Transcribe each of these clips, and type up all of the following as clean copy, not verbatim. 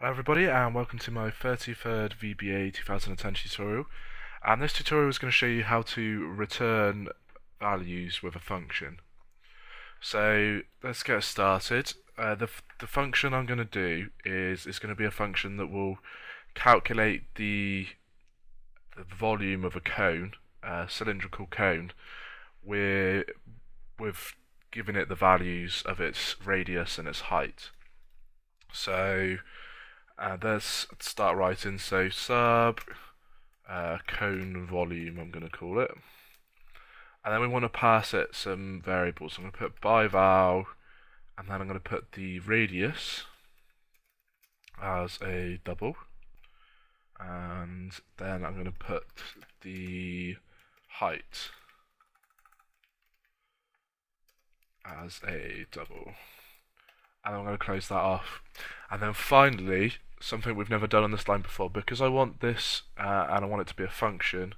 Hello everybody and welcome to my 33rd VBA 2010 tutorial, and this tutorial is going to show you how to return values with a function. So let's get started. The function I'm going to do is going to be a function that will calculate the volume of a cone, a cylindrical cone, with giving it the values of its radius and its height. So let's start writing. So sub cone volume, I'm going to call it, and then we want to pass it some variables. I'm going to put by val, and then I'm going to put the radius as a double, and then I'm going to put the height as a double, and I'm going to close that off. And then finally, something we've never done on this line before, because I want this and I want it to be a function,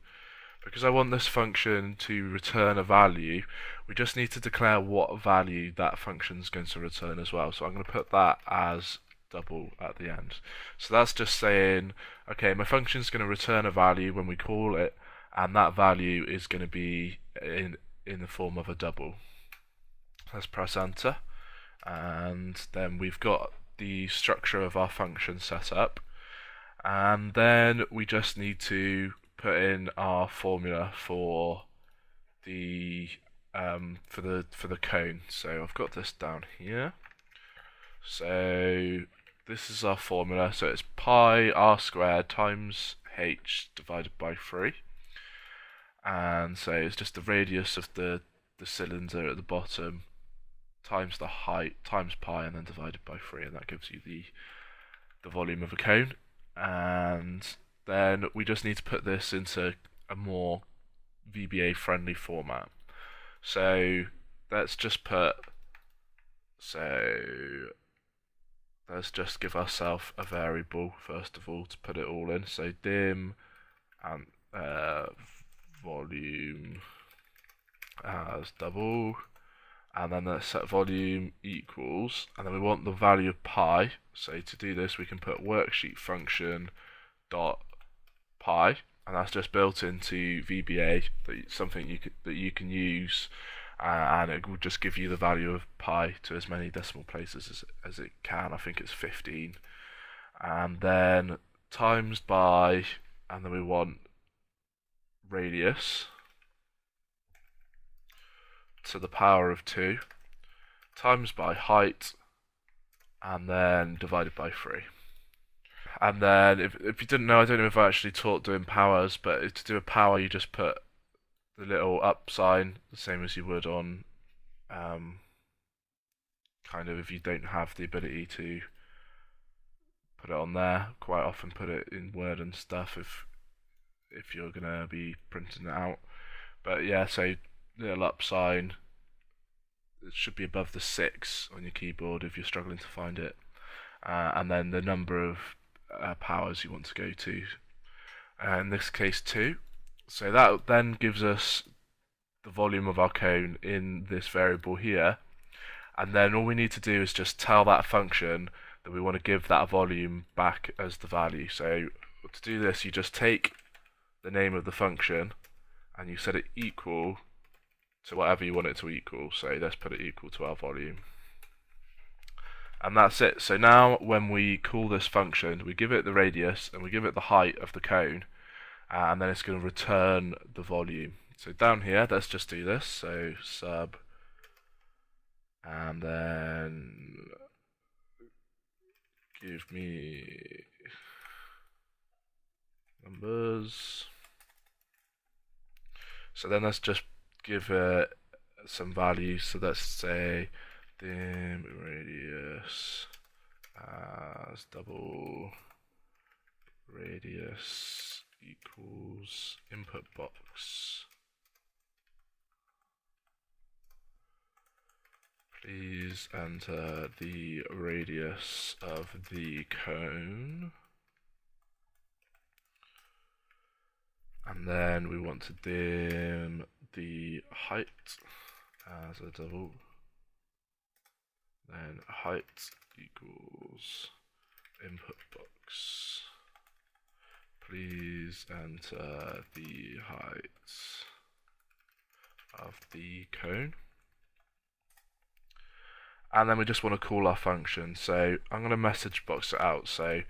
because I want this function to return a value, we just need to declare what value that function is going to return as well. So I'm going to put that as double at the end. So that's just saying, okay, my function is going to return a value when we call it, and that value is going to be in the form of a double. Let's press enter, and then we've got the structure of our function set up, and then we just need to put in our formula for the cone. So I've got this down here. So this is our formula. So it's pi r squared times h divided by 3, and so it's just the radius of the cylinder at the bottom times the height times pi, and then divided by 3, and that gives you the volume of a cone. And then we just need to put this into a more VBA friendly format. So let's just give ourselves a variable first of all to put it all in. So dim and volume as double, and then let's set volume equals, and then we want the value of pi. So to do this, we can put worksheet function dot pi, and that's just built into VBA, something that you can use, and it will just give you the value of pi to as many decimal places as it can. I think it's 15, and then times by, and then we want radius to the power of 2 times by height, and then divided by 3. And then if you didn't know, I don't know if I actually taught doing powers, but to do a power you just put the little up sign, the same as you would on kind of, if you don't have the ability to put it on there, quite often put it in Word and stuff if you're gonna be printing it out. But yeah, so little up sign, it should be above the 6 on your keyboard if you're struggling to find it, and then the number of powers you want to go to, in this case 2. So that then gives us the volume of our cone in this variable here, and then all we need to do is just tell that function that we want to give that volume back as the value. So to do this, you just take the name of the function and you set it equal to whatever you want it to equal. So let's put it equal to our volume, and that's it. So now when we call this function, we give it the radius and we give it the height of the cone, and then it's going to return the volume. So down here, let's just do this. So sub, and then give me numbers. So then let's just give it some values. So let's say dim radius as double, radius equals input box. Please enter the radius of the cone. And then we want to dim the height as a double. Then height equals input please enter the height of the cone. And then we just want to call our function. So I'm going to message box it out. So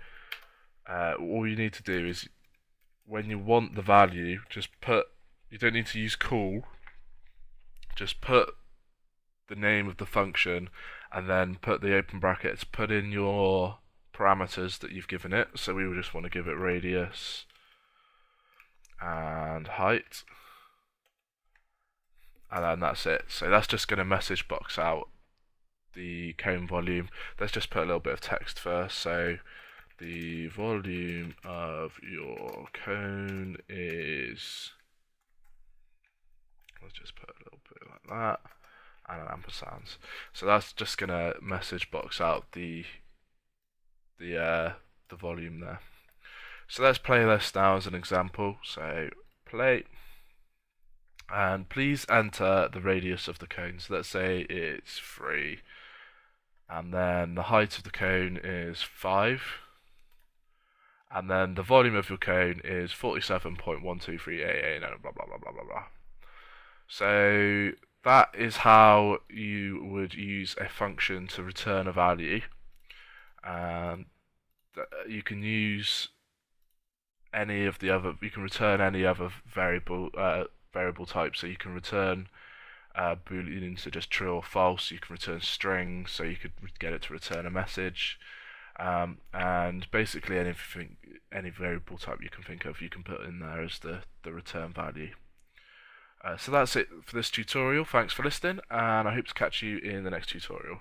all you need to do is, when you want the value, just put, you don't need to use call, just put the name of the function and then put the open brackets, put in your parameters that you've given it. So we would just want to give it radius and height, and then that's it. So that's just going to message box out the cone volume. Let's just put a little bit of text first. So the volume of your cone is, let's just put a little bit like that, and an ampersand. So that's just gonna message box out the volume there. So let's play this now as an example. So play, and please enter the radius of the cone. So let's say it's 3, and then the height of the cone is 5, and then the volume of your cone is 47.12388, and blah blah blah blah blah blah. So that is how you would use a function to return a value. And you can use any of the other, you can return any other variable type. So you can return boolean, so just true or false. You can return string, so you could get it to return a message. And basically anything, any variable type you can think of, you can put in there as the return value. So that's it for this tutorial. Thanks for listening, and I hope to catch you in the next tutorial.